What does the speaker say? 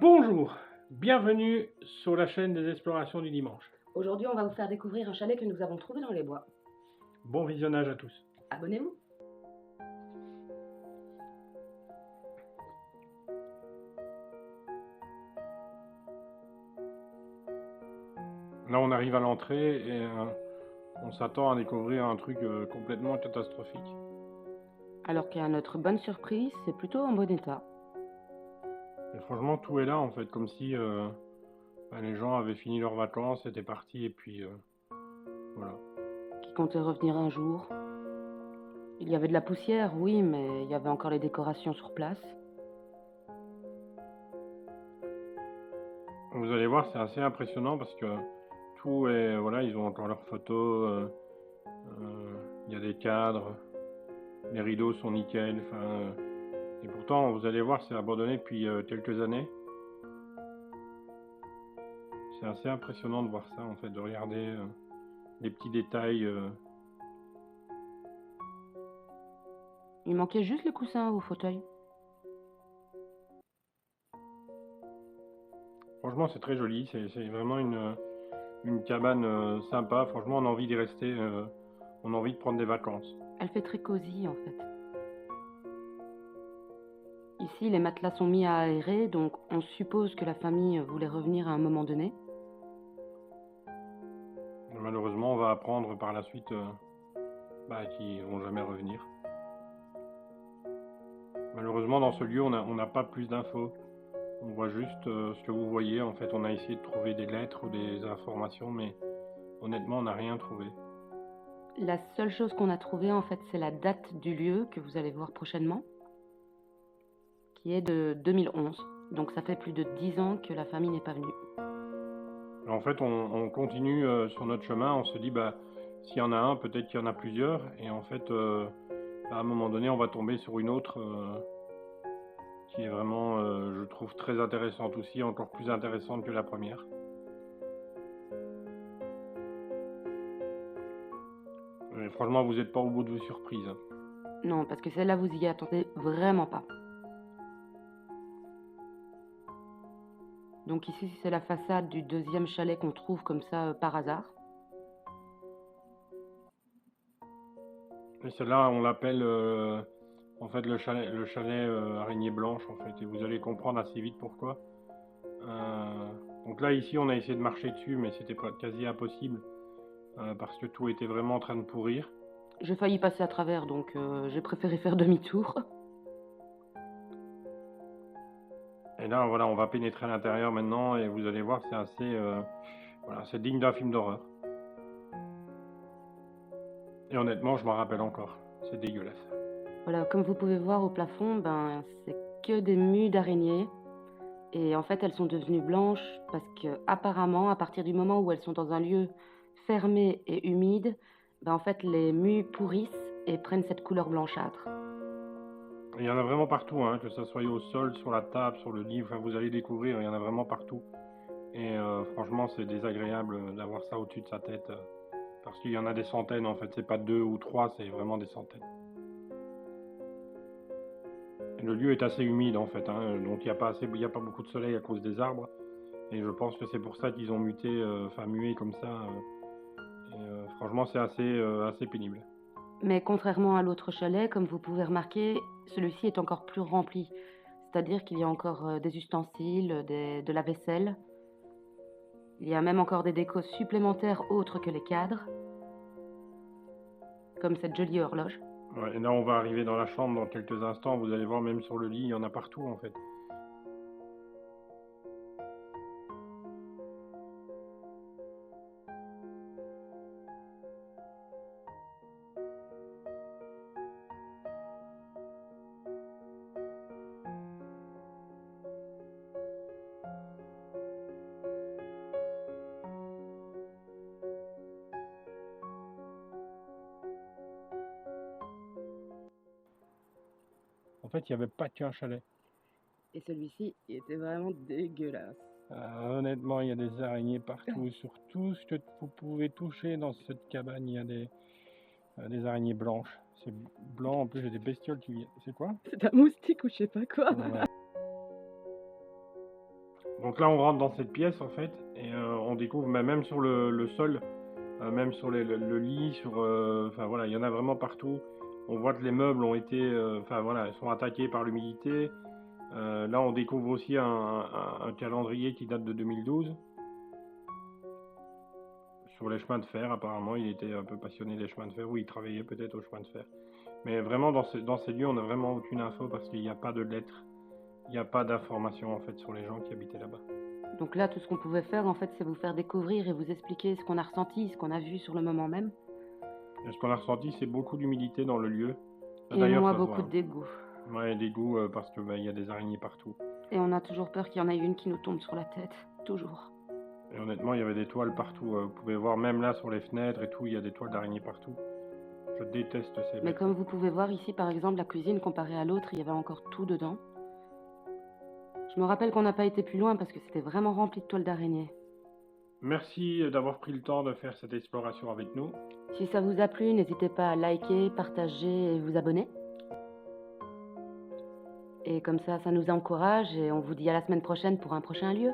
Bonjour, bienvenue sur la chaîne des explorations du dimanche. Aujourd'hui, on va vous faire découvrir un chalet que nous avons trouvé dans les bois. Bon visionnage à tous. Abonnez-vous. Là on arrive à l'entrée et on s'attend à découvrir un truc complètement catastrophique. Alors qu'à notre bonne surprise, c'est plutôt en bon état. Et franchement tout est là en fait, comme si les gens avaient fini leurs vacances, étaient partis et puis voilà. Qui comptait revenir un jour. Il y avait de la poussière, oui, mais il y avait encore les décorations sur place. Vous allez voir, c'est assez impressionnant parce que tout est, voilà, ils ont encore leurs photos, il y a des cadres, les rideaux sont nickel, et pourtant vous allez voir, c'est abandonné depuis quelques années. C'est assez impressionnant de voir ça en fait, de regarder les petits détails. Il manquait juste le coussin au fauteuil. Franchement c'est très joli, c'est vraiment une cabane sympa, franchement on a envie d'y rester, on a envie de prendre des vacances. Elle fait très cosy en fait. Ici, les matelas sont mis à aérer, donc on suppose que la famille voulait revenir à un moment donné. Et malheureusement on va apprendre par la suite qu'ils vont jamais revenir. Malheureusement dans ce lieu on n'a pas plus d'infos. On voit juste ce que vous voyez, en fait on a essayé de trouver des lettres ou des informations mais honnêtement on n'a rien trouvé. La seule chose qu'on a trouvée en fait, c'est la date du lieu que vous allez voir prochainement, qui est de 2011. Donc ça fait plus de 10 ans que la famille n'est pas venue. En fait, on continue sur notre chemin, on se dit, s'il y en a un, peut-être qu'il y en a plusieurs, et en fait, à un moment donné, on va tomber sur une autre qui est vraiment, je trouve, très intéressante aussi, encore plus intéressante que la première. Et franchement, vous n'êtes pas au bout de vos surprises. Non, parce que celle-là, vous y attendez vraiment pas. Donc ici, c'est la façade du deuxième chalet qu'on trouve comme ça par hasard. Et celle-là, on l'appelle en fait le chalet araignée blanche, en fait, et vous allez comprendre assez vite pourquoi. Donc là, ici, on a essayé de marcher dessus, mais c'était quasi impossible, parce que tout était vraiment en train de pourrir. J'ai failli passer à travers, donc j'ai préféré faire demi-tour. Et là, voilà, on va pénétrer à l'intérieur maintenant, et vous allez voir, c'est assez... voilà, c'est digne d'un film d'horreur. Et honnêtement, je m'en rappelle encore. C'est dégueulasse. Voilà, comme vous pouvez voir au plafond, c'est que des mues d'araignées. Et en fait, elles sont devenues blanches parce que apparemment, à partir du moment où elles sont dans un lieu fermé et humide, en fait, les mues pourrissent et prennent cette couleur blanchâtre. Il y en a vraiment partout, hein, que ce soit au sol, sur la table, sur le lit, enfin, vous allez découvrir, il y en a vraiment partout. Et franchement, c'est désagréable d'avoir ça au-dessus de sa tête, parce qu'il y en a des centaines, en fait, c'est pas 2 ou 3, c'est vraiment des centaines. Et le lieu est assez humide, en fait, hein, donc il n'y a pas beaucoup de soleil à cause des arbres, et je pense que c'est pour ça qu'ils ont mué comme ça, et franchement, c'est assez pénible. Mais contrairement à l'autre chalet, comme vous pouvez remarquer, celui-ci est encore plus rempli. C'est-à-dire qu'il y a encore des ustensiles, de la vaisselle. Il y a même encore des décos supplémentaires autres que les cadres, comme cette jolie horloge. Ouais, et là, on va arriver dans la chambre dans quelques instants, vous allez voir, même sur le lit, il y en a partout, en fait. En fait, il n'y avait pas qu'un chalet. Et celui-ci était vraiment dégueulasse. Honnêtement, il y a des araignées partout, sur tout ce que vous pouvez toucher dans cette cabane, il y a des araignées blanches. C'est blanc, en plus, il y a des bestioles qui viennent. C'est quoi? C'est un moustique ou je sais pas quoi. Ouais. Donc là, on rentre dans cette pièce en fait, et on découvre même sur le sol, même sur le lit, enfin voilà, il y en a vraiment partout. On voit que les meubles ont été, enfin voilà, sont attaqués par l'humidité. Là, on découvre aussi un calendrier qui date de 2012 sur les chemins de fer. Apparemment, il était un peu passionné des chemins de fer, ou il travaillait peut-être aux chemins de fer. Mais vraiment, dans ces lieux, on n'a vraiment aucune info parce qu'il n'y a pas de lettres, il n'y a pas d'informations en fait sur les gens qui habitaient là-bas. Donc là, tout ce qu'on pouvait faire, en fait, c'est vous faire découvrir et vous expliquer ce qu'on a ressenti, ce qu'on a vu sur le moment même. Et ce qu'on a ressenti, c'est beaucoup d'humidité dans le lieu. Et D'ailleurs, moins ça se beaucoup voit. de dégoût. Ouais, des goûts parce que il y a des araignées partout. Et on a toujours peur qu'il y en ait une qui nous tombe sur la tête. Toujours. Et honnêtement, il y avait des toiles partout. Vous pouvez voir même là sur les fenêtres et tout, il y a des toiles d'araignées partout. Je déteste ces Mais bêtes. comme vous pouvez voir ici, par exemple, la cuisine, comparée à l'autre, il y avait encore tout dedans. Je me rappelle qu'on n'a pas été plus loin parce que c'était vraiment rempli de toiles d'araignée. Merci d'avoir pris le temps de faire cette exploration avec nous. Si ça vous a plu, n'hésitez pas à liker, partager et vous abonner. Et comme ça nous encourage et on vous dit à la semaine prochaine pour un prochain lieu.